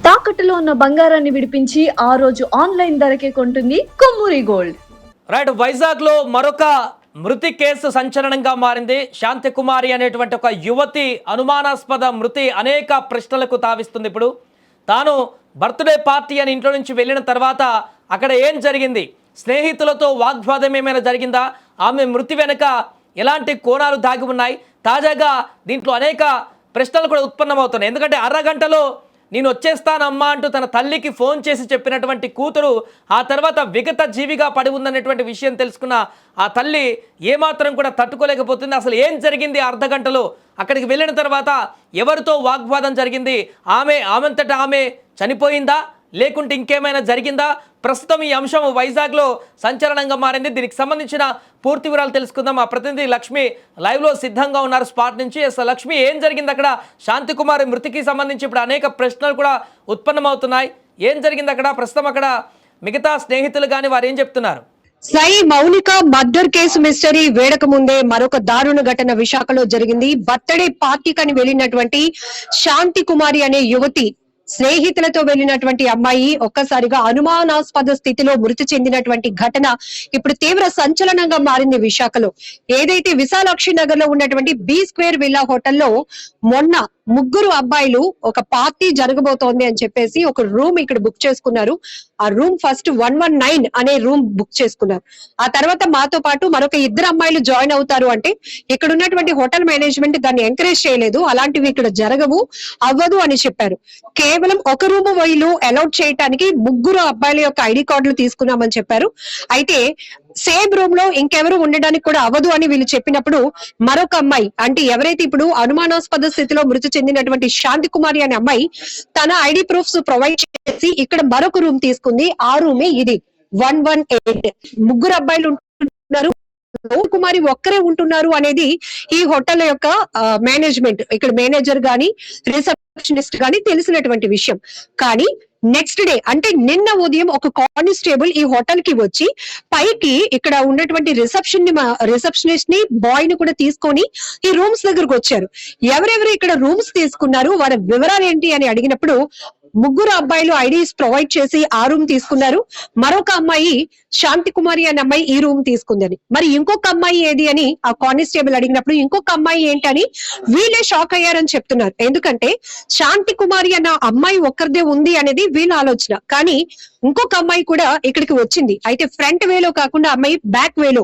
తాకట్టులో ఉన్న బంగారాన్ని విడిపించి ఆ రోజు ఆన్లైన్ ధరకే కొంటుంది కొమ్మూరి గోల్డ్. రైట్, వైజాగ్ లో మరొక మృతి కేసు సంచలనంగా మారింది. శాంతికుమారి అనేటువంటి ఒక యువతి అనుమానాస్పద మృతి అనేక ప్రశ్నలకు తావిస్తుంది. ఇప్పుడు తాను బర్త్డే పార్టీ అని ఇంట్లో నుంచి వెళ్ళిన తర్వాత అక్కడ ఏం జరిగింది, స్నేహితులతో వాగ్వాదం ఏమైనా జరిగిందా, ఆమె మృతి వెనుక ఎలాంటి కోణాలు దాగి ఉన్నాయి, తాజాగా దీంట్లో అనేక ప్రశ్నలు కూడా ఉత్పన్నమవుతున్నాయి. ఎందుకంటే అరగంటలో నేను వచ్చేస్తానమ్మా అంటూ తన తల్లికి ఫోన్ చేసి చెప్పినటువంటి కూతురు ఆ తర్వాత విగత జీవిగా పడి ఉందనేటువంటి విషయం తెలుసుకున్న ఆ తల్లి ఏమాత్రం కూడా తట్టుకోలేకపోతుంది. అసలు ఏం జరిగింది అర్ధ గంటలో, అక్కడికి వెళ్ళిన తర్వాత ఎవరితో వాగ్వాదం జరిగింది, ఆమెంతట ఆమె చనిపోయిందా లేకుంటే ఇంకేమైనా జరిగిందా? ప్రస్తుతం ఈ అంశం వైజాగ్లో సంచలనంగా మారింది. దీనికి సంబంధించిన పూర్తి వివరాలు తెలుసుకుందాం. మా ప్రతినిధి లక్ష్మి లైవ్లో సిద్ధంగా ఉన్నారు స్పాట్ నుంచి. లక్ష్మి, ఏం జరిగింది అక్కడ? శాంతికుమారి మృతికి సంబంధించి ఇప్పుడు అనేక ప్రశ్నలు కూడా ఉత్పన్నమవుతున్నాయి. ఏం జరిగింది అక్కడ ప్రస్తుతం? అక్కడ మిగతా స్నేహితులు కానీ వారు ఏం చెప్తున్నారు? మౌనిక మర్డర్ కేసు మిస్టరీ వేడక ముందే మరొక దారుణ ఘటన విశాఖలో జరిగింది. బర్త్డే పార్టీకని వెళ్ళినటువంటి శాంతి కుమారి అనే యువతి స్నేహితులతో వెళ్ళినటువంటి అమ్మాయి ఒక్కసారిగా అనుమానాస్పద స్థితిలో మృతి చెందినటువంటి ఘటన ఇప్పుడు తీవ్ర సంచలనంగా మారింది విశాఖలో. ఏదైతే విశాలాక్షి నగర్ లో ఉన్నటువంటి బి స్క్వేర్ విల్లా హోటల్లో మొన్న ముగ్గురు అబ్బాయిలు ఒక పార్టీ జరగబోతోంది అని చెప్పేసి ఒక రూమ్ ఇక్కడ బుక్ చేసుకున్నారు. ఆ రూమ్ ఫస్ట్ 119 అనే రూమ్ బుక్ చేసుకున్నారు. ఆ తర్వాత మాతో పాటు మరొక ఇద్దరు అమ్మాయిలు జాయిన్ అవుతారు అంటే ఇక్కడ ఉన్నటువంటి హోటల్ మేనేజ్మెంట్ దాన్ని ఎంకరేజ్ చేయలేదు. అలాంటివి ఇక్కడ జరగవు, అవ్వదు అని చెప్పారు. కేవలం ఒక రూమ్ వీళ్ళు అలౌట్ చేయడానికి ముగ్గురు అబ్బాయిల యొక్క ఐడి కార్డులు తీసుకున్నామని చెప్పారు. అయితే సేమ్ రూమ్ లో ఇంకెవరు ఉండడానికి కూడా అవ్వదు అని వీళ్ళు చెప్పినప్పుడు మరొక అమ్మాయి, అంటే ఎవరైతే ఇప్పుడు అనుమానాస్పద స్థితిలో మృతి చెందినటువంటి శాంతి కుమారి అనే అమ్మాయి తన ఐడి ప్రూఫ్స్ ప్రొవైడ్ చేసి ఇక్కడ మరొక రూమ్ తీసుకుంది. ఆ రూమే ఇది 118. ముగ్గురు అబ్బాయిలు ఉంటున్నారు, కుమారి ఒక్కరే ఉంటున్నారు అనేది ఈ హోటల్ యొక్క మేనేజ్మెంట్, ఇక్కడ మేనేజర్ గాని రిసెప్షనిస్ట్ గాని తెలిసినటువంటి విషయం. కానీ నెక్స్ట్ డే అంటే నిన్న ఉదయం ఒక కానిస్టేబుల్ ఈ హోటల్ కి వచ్చి పైకి ఇక్కడ ఉన్నటువంటి రిసెప్షనిస్ట్ ని బాయ్ ని కూడా తీసుకొని ఈ రూమ్స్ దగ్గరకు వచ్చారు. ఎవరెవరు ఇక్కడ రూమ్స్ తీసుకున్నారు, వారి వివరాలు ఏంటి అని అడిగినప్పుడు ముగ్గురు అబ్బాయిలు ఐడీస్ ప్రొవైడ్ చేసి ఆ రూమ్ తీసుకున్నారు. మరొక అమ్మాయి శాంతి కుమారి అనే అమ్మాయి ఈ రూమ్ తీసుకుందని. మరి ఇంకొక అమ్మాయి ఏది అని ఆ కానిస్టేబుల్ అడిగినప్పుడు ఇంకొక అమ్మాయి ఏంటని వీళ్ళే షాక్ అయ్యారని చెప్తున్నారు. ఎందుకంటే శాంతి కుమారి అన్న అమ్మాయి ఒక్కరిదే ఉంది అనేది వీళ్ళ ఆలోచన. కానీ ఇంకొక అమ్మాయి కూడా ఇక్కడికి వచ్చింది. అయితే ఫ్రంట్ వేలో కాకుండా అమ్మాయి బ్యాక్ వేలో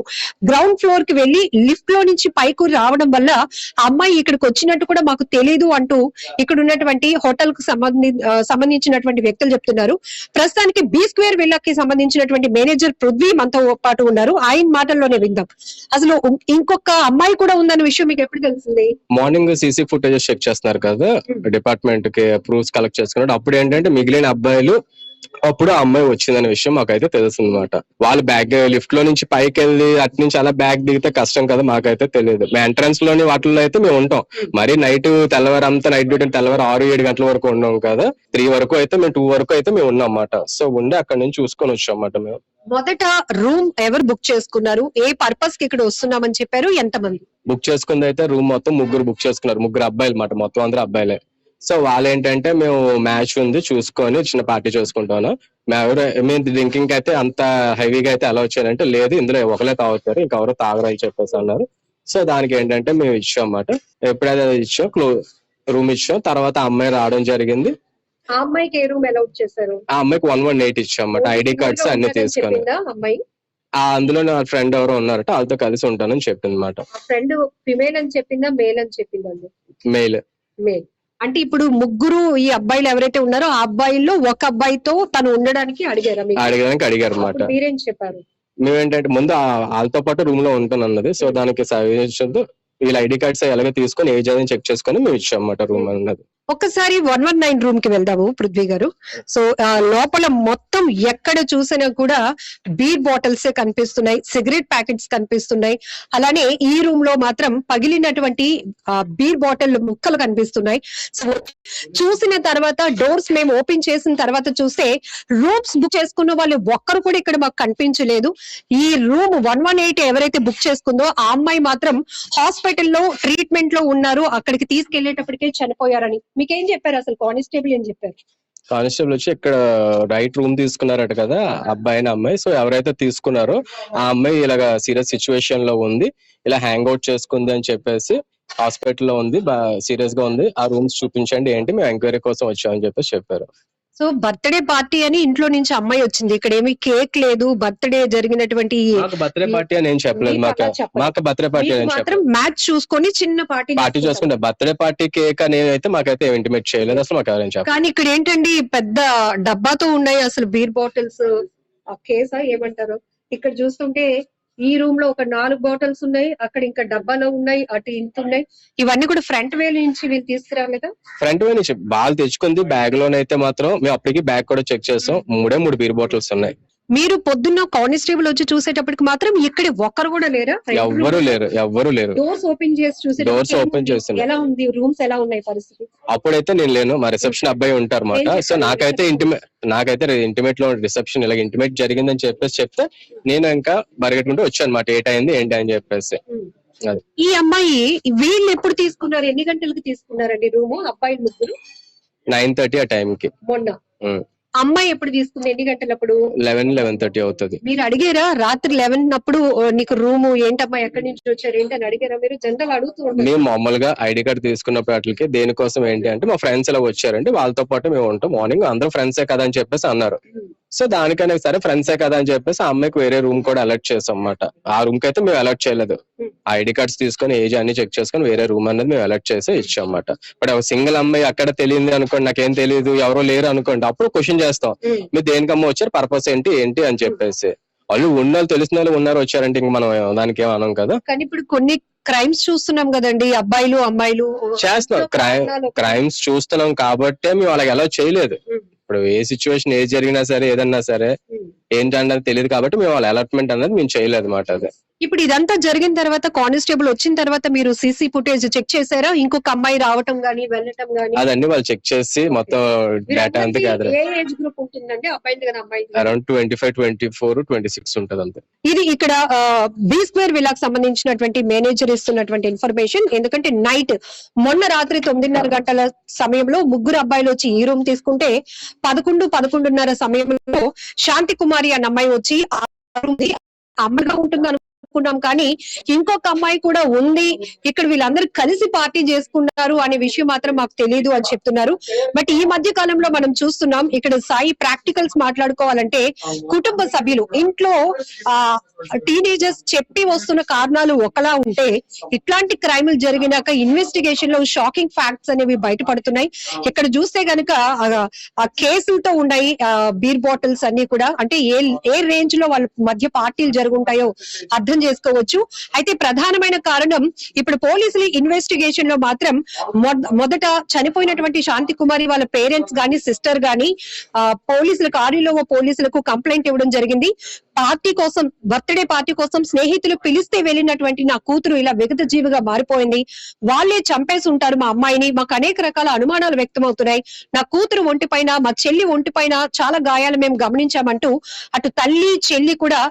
గ్రౌండ్ ఫ్లోర్ కి వెళ్లి లిఫ్ట్ లో నుంచి పైకి రావడం వల్ల ఆ అమ్మాయి ఇక్కడికి వచ్చినట్టు కూడా మాకు తెలియదు అంటూ ఇక్కడ ఉన్నటువంటి హోటల్ కు సంబంధించినటువంటి వ్యక్తులు చెప్తున్నారు. ప్రస్తుతానికి బి స్క్వేర్ విల్లాకి సంబంధించినటువంటి మేనేజర్ పృథ్వీ మనతో పాటు ఉన్నారు. ఆయన మాటల్లోనే విందాం. అసలు ఇంకొక అమ్మాయి కూడా ఉందన్న విషయం మీకు ఎప్పుడు తెలిసింది? మార్నింగ్ సీసీ ఫుటేజెస్ చెక్ చేస్తున్నారు కదా డిపార్ట్మెంట్ కి, ప్రూఫ్స్ కలెక్ట్ చేసుకున్నాడు. అప్పుడు ఏంటంటే మిగిలిన అబ్బాయిలు అప్పుడు ఆ అమ్మాయి వచ్చిందనే విషయం మాకైతే తెలుస్తుంది అనమాట. వాళ్ళు బ్యాగ్ లిఫ్ట్ లో నుంచి పైకి వెళ్ళి అటు నుంచి అలా బ్యాగ్ దిగితే కష్టం కదా, మాకైతే తెలియదు. మేము ఎంట్రన్స్ లోని వాటిల్లో అయితే మేము ఉంటాం. మరి నైట్ తెల్లవారు అంతా నైట్ డ్యూటీ తెల్లవారు 6-7 గంటల వరకు ఉన్నాం కదా. 3 వరకు అయితే మేము 2 వరకు అయితే మేము ఉన్నాం అన్నమాట. సో ఉండి అక్కడ నుంచి చూసుకొని వచ్చాం అన్నమాట. మేము మొదట రూమ్ ఎవరు బుక్ చేసుకున్నారు, ఏ పర్పస్ కి ఇక్కడ వస్తున్నామని చెప్పారు, ఎంతమంది బుక్ చేసుకుంది? అయితే రూమ్ మొత్తం ముగ్గురు బుక్ చేసుకున్నారు. ముగ్గురు అబ్బాయిలు అన్నమాట, మొత్తం అందరూ అబ్బాయిలే. సో వాళ్ళు ఏంటంటే మేము మ్యాచ్ ఉంది చూసుకొని చిన్న పార్టీ చేసుకుంటాను, మేము డ్రింకింగ్ అయితే అంత హెవీగా అయితే అలౌ చేయాలంటే లేదు, ఇందులో ఒకరే తాగుతారు ఇంకెవరో తాగరని చెప్పేసి అన్నారు. సో దానికి ఏంటంటే మేము ఇచ్చాం అన్నమాట. ఎప్పుడైతే ఇచ్చాం రూమ్ ఇచ్చాం. తర్వాత అమ్మాయి రావడం జరిగింది. ఆ అమ్మాయికి ఏ రూమ్ అలౌట్ చేశారు? ఆ అమ్మాయికి 118 ఇచ్చాం అన్నమాట. ఐడి కార్డ్స్ అన్ని తీసుకొని. అమ్మాయి అందులో నా ఫ్రెండ్ ఎవరో ఉన్నారట, వాళ్ళతో కలిసి ఉంటానని చెప్పింది అనమాట. ఫ్రెండ్ ఫిమేల్ అని చెప్పిందా, మేల్ అని చెప్పిందండి? మెయిల్. మేల్ అంటే ఇప్పుడు ముగ్గురు ఈ అబ్బాయిలు ఎవరైతే ఉన్నారో ఆ అబ్బాయిల్లో ఒక అబ్బాయితో తను ఉండడానికి అడగడానికి అడిగారు అనమాట. మీరేం చెప్పారు? మేమేంటంటే ముందు వాళ్ళతో పాటు రూమ్ లో ఉంటాను అన్నది. సో దానికి సజెషన్ వీళ్ళ ఐడి కార్డ్స్ ఎలాగో తీసుకొని ఏజ్ అని చెక్ చేసుకొని మేము ఇచ్చాం అన్నమాట రూమ్ అన్నది. ఒక్కసారి 119 రూమ్ కి వెళ్దాము పృథ్వీ గారు. సో లోపల మొత్తం ఎక్కడ చూసినా కూడా బీర్ బాటిల్స్ కనిపిస్తున్నాయి, సిగరెట్ ప్యాకెట్స్ కనిపిస్తున్నాయి. అలానే ఈ రూమ్ లో మాత్రం పగిలినటువంటి బీర్ బాటిల్ ముక్కలు కనిపిస్తున్నాయి. సో చూసిన తర్వాత డోర్స్ మేము ఓపెన్ చేసిన తర్వాత చూస్తే రూమ్స్ బుక్ చేసుకున్న వాళ్ళు ఒక్కరు కూడా ఇక్కడ మాకు కనిపించలేదు. ఈ రూమ్ 118 ఎవరైతే బుక్ చేసుకుందో ఆ అమ్మాయి మాత్రం హాస్పిటల్లో ట్రీట్మెంట్ లో ఉన్నారు, అక్కడికి తీసుకెళ్లేటప్పటికే చనిపోయారని. మీకేం చెప్పారు అసలు? కానిస్టేబుల్ ఏం చెప్పారు? కానిస్టేబుల్ వచ్చి ఇక్కడ రైట్ రూమ్ తీసుకున్నారట కదా అబ్బాయి అమ్మాయి. సో ఎవరైతే తీసుకున్నారో ఆ అమ్మాయి ఇలాగా సీరియస్ సిచ్యువేషన్ లో ఉంది, ఇలా హ్యాంగ్ అవుట్ చేసుకుంది అని చెప్పేసి హాస్పిటల్లో ఉంది, సీరియస్ గా ఉంది, ఆ రూమ్స్ చూపించండి ఏంటి మేము ఎంక్వైరీ కోసం వచ్చామని చెప్పేసి చెప్పారు. సో బర్త్డే పార్టీ అని ఇంట్లో నుంచి అమ్మాయి వచ్చింది, ఇక్కడ ఏమి కేక్ లేదు, బర్త్డే జరిగినటువంటి మాకు బర్త్డే పార్టీ అని ఏం చెప్పలేదు, మాకు బర్త్డే పార్టీ అని మాత్రం మ్యాచ్ చూసుకొని చిన్న పార్టీ చేసుకుంటే బర్త్డే పార్టీ కేక్ అనేది అయితే మాకైతే ఇంటిమేట్ చేయలేదు అసలు, మాకు ఎవరైనా చెప్పారు. కానీ ఇక్కడ ఏంటండి పెద్ద డబ్బాతో ఉన్నాయి అసలు బీర్ బాటిల్స్, కేసా ఏమంటారు, ఇక్కడ చూస్తుంటే ఈ రూమ్ లో ఒక 4 బాటిల్స్ ఉన్నాయి, అక్కడ ఇంకా డబ్బాలో ఉన్నాయి, అటు ఇంత ఉన్నాయి, ఇవన్నీ కూడా ఫ్రంట్ వే నుంచి వీళ్ళు తీసుకురాలేదా? ఫ్రంట్ వే నుంచి బాల్ తెచ్చుకుంది, బ్యాగ్ లోనైతే మాత్రం మేము అప్పటికి బ్యాగ్ కూడా చెక్ చేస్తాం, 3 బీర్ బాటిల్స్ ఉన్నాయి. మీరు పొద్దున్న కానిస్టేబుల్ వచ్చి చూసేటప్పటికి మాత్రం ఇక్కడ ఒక్కరు కూడా లేరా? ఎవ్వరు లేరు. డోర్స్ ఓపెన్ చేసి డోర్స్ ఓపెన్ చేస్తున్నారు. ఎలా ఉంది రూమ్స్, ఎలా ఉన్నాయి పరిస్థితి? అప్పుడైతే నేను లేను, మా రిసెప్షన్ అబ్బాయి ఉంటారు అన్నమాట. సో నాకైతే ఇంటిమేట్ లో రిసెప్షన్ ఇలా ఇంటిమేట్ జరిగిందని చెప్పేసి చెప్తే నేను ఇంకా పరిగెట్టుకుంటూ వచ్చాను అనమాట, ఏటైంది ఏంటి అని చెప్పేసి. ఈ అమ్మాయి వీళ్ళు ఎప్పుడు తీసుకున్నారు, ఎన్ని గంటలకు తీసుకున్నారండి రూము అబ్బాయిలు ముగ్గురు? 9:30 ఆ టైంకి. మొన్న అమ్మాయి ఎప్పుడు తీసుకుంది, ఎన్ని గంటలప్పుడు? 11:30 అవుతుంది. మీరు అడిగారా రాత్రి 11 అప్పుడు నీకు రూము ఏంటమ్మా ఎక్కడి నుంచి వచ్చారు ఏంటి అని అడిగారా మీరు? జనరల్ అడుగుతూ ఉంటారు. మేము మామూలుగా ఐడి కార్డ్ తీసుకున్నప్పుడు వాటికి దేనికోసం ఏంటి అంటే మా ఫ్రెండ్స్ ఇలా వచ్చారంటే వాళ్ళతో పాటు మేము ఉంటాం, మార్నింగ్ అందరూ ఫ్రెండ్సే కదా అని చెప్పేసి అన్నారు. సో దానికైనా సరే ఫ్రెండ్సే కదా అని చెప్పేసి ఆ అమ్మాయికి వేరే రూమ్ కూడా అలర్ట్ చేసాం అన్నమాట. ఆ రూమ్ కి అయితే మేము అలర్ట్ చేయలేదు, ఐడి కార్డ్స్ తీసుకొని ఏజ్ అన్ని చెక్ చేసుకొని వేరే రూమ్ అనేది మేము అలర్ట్ చేసి ఇచ్చాం అన్నమాట. బట్ సింగిల్ అమ్మాయి అక్కడ తెలియదు అనుకోండి, నాకేం తెలియదు ఎవరో లేరు అనుకోండి, అప్పుడు క్వశ్చన్ చేస్తాం మీరు దేనికమ్మా వచ్చారు, పర్పస్ ఏంటి అని చెప్పేసి. వాళ్ళు ఉన్న తెలిసిన వాళ్ళు ఉన్నారు వచ్చారంటే ఇంక మనం దానికి ఏం అనం కదా. కానీ ఇప్పుడు కొన్ని క్రైమ్స్ చూస్తున్నాం కదండి, అబ్బాయిలు అమ్మాయిలు చేస్తున్నాం, క్రైమ్స్ చూస్తున్నాం కాబట్టే మేము వాళ్ళకి ఎలా చేయలేదు. ఇప్పుడు ఏ సిచ్యువేషన్ ఏది జరిగినా సరే ఏదన్నా సరే ఏంటన్నది తెలియదు కాబట్టి మేము వాళ్ళ అలర్ట్మెంట్ అనేది మేము చేయలేదు అన్నమాట. అదే ఇప్పుడు ఇదంతా జరిగిన తర్వాత కానిస్టేబుల్ వచ్చిన తర్వాత మీరు సీసీ ఫుటేజ్ చెక్ చేశారా? ఇంకొక అమ్మాయి రావటం గానీ వెళ్ళటం గానీ అదన్నీ వాళ్ళు చెక్ చేసి మొత్తం డేటా అంతా గ్యాదర్. ఏ ఏజ్ గ్రూప్ ఉంటుందండి అబ్బాయిలు కదా అమ్మాయి? అరౌండ్ 25, 24, 26 ఉంటది అంతే. ఇది ఇక్కడ B² విల్లాకు సంబంధించినటువంటి మేనేజర్ ఇస్తున్నటువంటి ఇన్ఫర్మేషన్. ఎందుకంటే నైట్ మొన్న రాత్రి 9:30 గంటల సమయంలో ముగ్గురు అబ్బాయిలు వచ్చి ఈ రూమ్ తీసుకుంటే 11:30 సమయంలో శాంతి కుమారి అన్న అమ్మాయి వచ్చి ఆ రూమ్ అమ్మగా ఉంటుంది అనుకున్నాం, కానీ ఇంకొక అమ్మాయి కూడా ఉంది, ఇక్కడ వీళ్ళందరూ కలిసి పార్టీ చేసుకున్నారు అనే విషయం మాత్రం మాకు తెలియదు అని చెప్తున్నారు. బట్ ఈ మధ్య కాలంలో మనం చూస్తున్నాం ఇక్కడ సాయి ప్రాక్టికల్స్ మాట్లాడుకోవాలంటే కుటుంబ సభ్యులు ఇంట్లో టీనేజర్స్ చెప్పి వస్తున్న కారణాలు ఒకలా ఉంటే ఇట్లాంటి క్రైమ్లు జరిగినాక ఇన్వెస్టిగేషన్ లో షాకింగ్ ఫ్యాక్ట్స్ అనేవి బయటపడుతున్నాయి. ఇక్కడ చూస్తే గనుక ఆ కేసులతో ఉన్నాయి బీర్ బాటిల్స్ అన్ని కూడా, అంటే ఏ రేంజ్ లో వాళ్ళ మధ్య పార్టీలు జరుగుంటాయో అర్థం చేసుకోవచ్చు. అయితే ప్రధానమైన కారణం ఇప్పుడు పోలీసులు ఇన్వెస్టిగేషన్ లో మాత్రం మొదట చనిపోయినటువంటి శాంతి కుమారి వాళ్ళ పేరెంట్స్ గాని సిస్టర్ గాని పోలీసులకు ఆర్యులో పోలీసులకు కంప్లైంట్ ఇవ్వడం జరిగింది. పార్టీ కోసం బర్త్డే పార్టీ కోసం స్నేహితులు పిలిస్తే వెళ్ళినటువంటి నా కూతురు ఇలా విగత జీవిగా మారిపోయింది, వాళ్ళే చంపేసి ఉంటారు మా అమ్మాయిని, మాకు అనేక రకాల అనుమానాలు వ్యక్తమవుతున్నాయి, నా కూతురు ఒంటిపైన మా చెల్లి ఒంటిపైన చాలా గాయాలు మేము గమనించామంటూ అటు తల్లి చెల్లి కూడా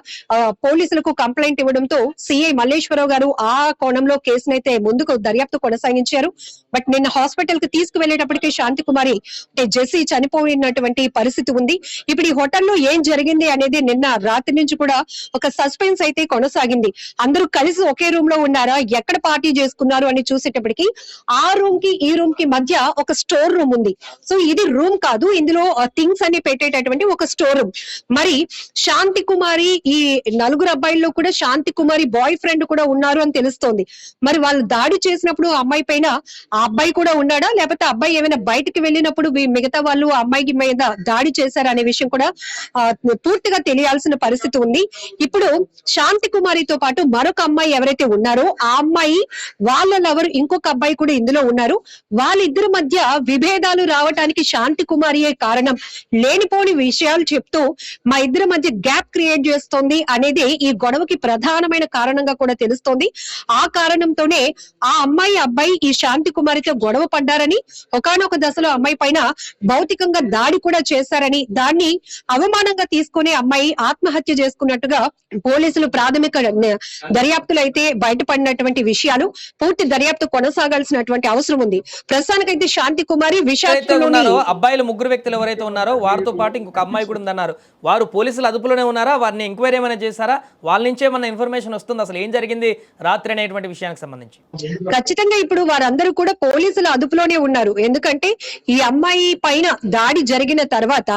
పోలీసులకు కంప్లైంట్ ఇవ్వడంతో సిఐ మల్లేశ్వరరావు గారు ఆ కోణంలో కేసునైతే ముందుకు దర్యాప్తు కొనసాగించారు. బట్ నిన్న హాస్పిటల్ కి తీసుకువెళ్లేటప్పటికీ శాంతి కుమారి అంటే జెస్సీ చనిపోయినటువంటి పరిస్థితి ఉంది. ఇప్పుడు ఈ హోటల్లో ఏం జరిగింది అనేది నిన్న రాత్రి నుంచి కూడా ఒక సస్పెన్స్ అయితే కొనసాగింది. అందరూ కలిసి ఒకే రూమ్ లో ఉన్నారా, ఎక్కడ పార్టీ చేసుకున్నారు అని చూసేటప్పటికి ఆ రూమ్ కి ఈ రూమ్ కి మధ్య ఒక స్టోర్ రూమ్ ఉంది. సో ఇది రూమ్ కాదు, ఇందులో థింగ్స్ అన్ని పెట్టేటటువంటి ఒక స్టోర్ రూమ్. మరి శాంతి కుమారి ఈ 4 అబ్బాయిల్లో కూడా శాంతి కుమారి బాయ్ ఫ్రెండ్ కూడా ఉన్నారు అని తెలుస్తోంది. మరి వాళ్ళు దాడి చేసినప్పుడు ఆ అమ్మాయి పైన ఆ అబ్బాయి కూడా ఉన్నాడా, లేకపోతే అబ్బాయి ఏమైనా బయటకు వెళ్ళినప్పుడు మిగతా వాళ్ళు ఆ అమ్మాయికి మీద దాడి చేశారు అనే విషయం కూడా పూర్తిగా తెలియాల్సిన పరిస్థితి ఉంది. ఇప్పుడు శాంతి కుమారితో పాటు మరొక అమ్మాయి ఎవరైతే ఉన్నారో ఆ అమ్మాయి వాళ్ళ లవర్ ఇంకొక అబ్బాయి కూడా ఇందులో ఉన్నారు. వాళ్ళిద్దరి మధ్య విభేదాలు రావటానికి శాంతి కుమారియే కారణం, లేనిపోని విషయాలు చెప్తూ మా ఇద్దరి మధ్య గ్యాప్ క్రియేట్ చేస్తోంది అనేది ఈ గొడవకి ప్రధానమైన కారణంగా కూడా తెలుస్తోంది. ఆ కారణంతోనే ఆ అమ్మాయి అబ్బాయి ఈ శాంతి కుమారితో గొడవ పడ్డారని, ఒకానొక దశలో అమ్మాయి పైన భౌతికంగా దాడి కూడా చేశారని, దాన్ని అవమానంగా తీసుకునే అమ్మాయి ఆత్మహత్య హత్య చేసుకున్నట్టుగా పోలీసులు ప్రాథమిక దర్యాప్తులు అయితే బయటపడినటువంటి విషయాలు. పూర్తి దర్యాప్తు కొనసాగాల్సినటువంటి అవసరం ఉంది. ప్రస్తుతానికైతే శాంతి కుమారి ఎవరైతే విశాఖలోని ఉన్నారో అబ్బాయిలు ముగ్గురు వ్యక్తులు ఎవరైతే ఉన్నారో వారితో పాటు ఇంకొక అమ్మాయి కూడా ఉందన్నారు. వారు పోలీసుల అదుపులోనే ఉన్నారా? వారిని ఎంక్వైరీ ఏమైనా చేశారా? వాళ్ళ నుంచే ఏమైనా ఇన్ఫర్మేషన్ వస్తుంది అసలు ఏం జరిగింది రాత్రి అనేటువంటి విషయానికి సంబంధించి? ఖచ్చితంగా ఇప్పుడు వారందరూ కూడా పోలీసుల అదుపులోనే ఉన్నారు. ఎందుకంటే ఈ అమ్మాయి పైన దాడి జరిగిన తర్వాత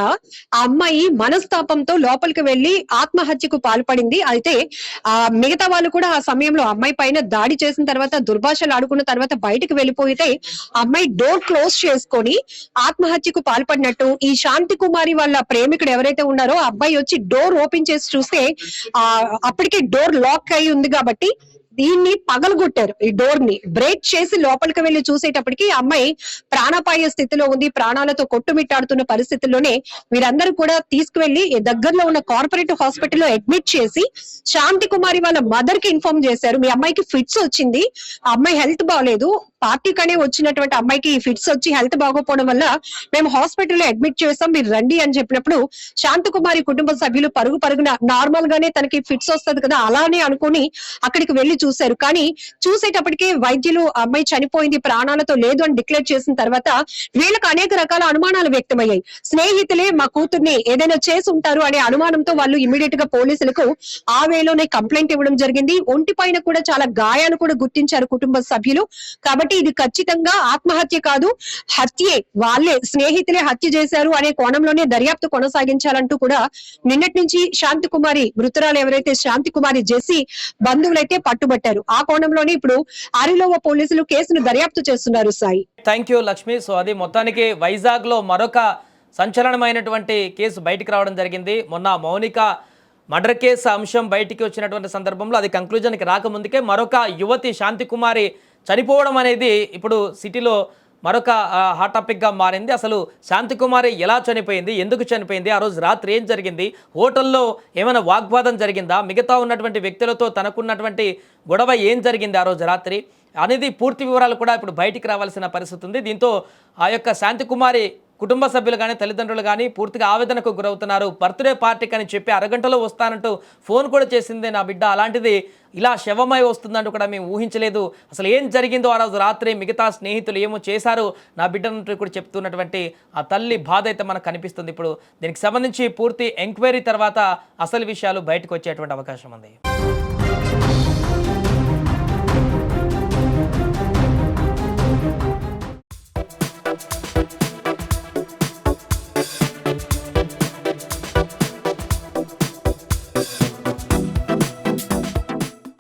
ఆ అమ్మాయి మనస్తాపంతో లోపలికి వెళ్లి ఆత్మహత్యకు పాల్పడింది. అయితే ఆ మిగతా వాళ్ళు కూడా ఆ సమయంలో అమ్మాయి పైన దాడి చేసిన తర్వాత దుర్భాషలు ఆడుకున్న తర్వాత బయటకు వెళ్ళిపోతే అమ్మాయి డోర్ క్లోజ్ చేసుకొని ఆత్మహత్యకు పాల్పడినట్టు ఈ శాంతి కుమారి వాళ్ళ ప్రేమికుడు ఎవరైతే ఉన్నారో ఆ అబ్బాయి వచ్చి డోర్ ఓపెన్ చేసి చూస్తే అప్పటికే డోర్ లాక్ అయి ఉంది కాబట్టి దీన్ని పగలగొట్టారు. ఈ డోర్ ని బ్రేక్ చేసి లోపలికి వెళ్లి చూసేటప్పటికి అమ్మాయి ప్రాణాపాయ స్థితిలో ఉంది. ప్రాణాలతో కొట్టుమిట్టాడుతున్న పరిస్థితుల్లోనే వీరందరూ కూడా తీసుకువెళ్లి దగ్గరలో ఉన్న కార్పొరేట్ హాస్పిటల్లో అడ్మిట్ చేసి శాంతి కుమారి వాళ్ళ మదర్ కి ఇన్ఫార్మ్ చేశారు. మీ అమ్మాయికి ఫిట్స్ వచ్చింది, ఆ అమ్మాయి హెల్త్ బాగాలేదు, పార్టీకనే వచ్చినటువంటి అమ్మాయికి ఫిట్స్ వచ్చి హెల్త్ బాగోపోవడం వల్ల మేము హాస్పిటల్లో అడ్మిట్ చేసాం, మీరు రండి అని చెప్పినప్పుడు శాంతకుమారి కుటుంబ సభ్యులు పరుగున నార్మల్ గానే తనకి ఫిట్స్ వస్తుంది కదా అలానే అనుకుని అక్కడికి వెళ్లి చూశారు. కానీ చూసేటప్పటికే వైద్యులు అమ్మాయి చనిపోయింది, ప్రాణాలతో లేదు అని డిక్లేర్ చేసిన తర్వాత వీళ్ళకి అనేక రకాల అనుమానాలు వ్యక్తమయ్యాయి. స్నేహితులే మా కూతుర్ని ఏదైనా చేసి ఉంటారు అనే అనుమానంతో వాళ్ళు ఇమీడియట్ గా పోలీసులకు ఆ వేలోనే కంప్లైంట్ ఇవ్వడం జరిగింది. ఒంటి పైన కూడా చాలా గాయాలు కూడా గుర్తించారు కుటుంబ సభ్యులు. కాబట్టి ఇది ఖచ్చితంగా ఆత్మహత్య కాదు, హత్యే, వాళ్ళే స్నేహితులే హత్య చేశారు అనే కోణంలోనే దర్యాప్తు కొనసాగించాలంటూ కూడా నిన్నటి నుంచి శాంతి కుమారి మృతురాలు ఎవరైతే శాంతి కుమారి జెస్సీ బంధువులైతే పట్టుబట్టారు. ఆ కోణంలోనే ఇప్పుడు ఆరిలోవ పోలీసులు కేసును దర్యాప్తు చేస్తున్నారు. Sai, thank you Lakshmi. So అది మొత్తానికి వైజాగ్ లో మరొక సంచలనమైనటువంటి కేసు బయటికి రావడం జరిగింది. మొన్న మౌనిక మర్డర్ కేసు అంశం బయటికి వచ్చినటువంటి సందర్భంలో అది కంక్లూజన్కి రాకముందుకే మరొక యువతి శాంతి కుమారి చనిపోవడం అనేది ఇప్పుడు సిటీలో మరొక హాట్ టాపిక్గా మారింది. అసలు శాంతి కుమారి ఎలా చనిపోయింది, ఎందుకు చనిపోయింది, ఆ రోజు రాత్రి ఏం జరిగింది, హోటల్లో ఏమైనా వాగ్వాదం జరిగిందా, మిగతా ఉన్నటువంటి వ్యక్తులతో తనకున్నటువంటి గొడవ ఏం జరిగింది ఆ రోజు రాత్రి అనేది పూర్తి వివరాలు కూడా ఇప్పుడు బయటికి రావాల్సిన పరిస్థితి ఉంది. దీంతో ఆ యొక్క శాంతి కుమారి కుటుంబ సభ్యులు కానీ తల్లిదండ్రులు కానీ పూర్తిగా ఆవేదనకు గురవుతున్నారు. బర్త్డే పార్టీకి అని చెప్పి అరగంటలో వస్తానంటూ ఫోన్ కూడా చేసింది నా బిడ్డ, అలాంటిది ఇలా శవమై వస్తుందంటూ కూడా మేము ఊహించలేదు, అసలు ఏం జరిగిందో ఆ రోజు రాత్రి, మిగతా స్నేహితులు ఏమో చేశారు నా బిడ్డనంటూ కూడా చెప్తున్నటువంటి ఆ తల్లి బాధ అయితే మనకు కనిపిస్తుంది. ఇప్పుడు దీనికి సంబంధించి పూర్తి ఎంక్వైరీ తర్వాత అసలు విషయాలు బయటకు వచ్చేటువంటి అవకాశం ఉంది.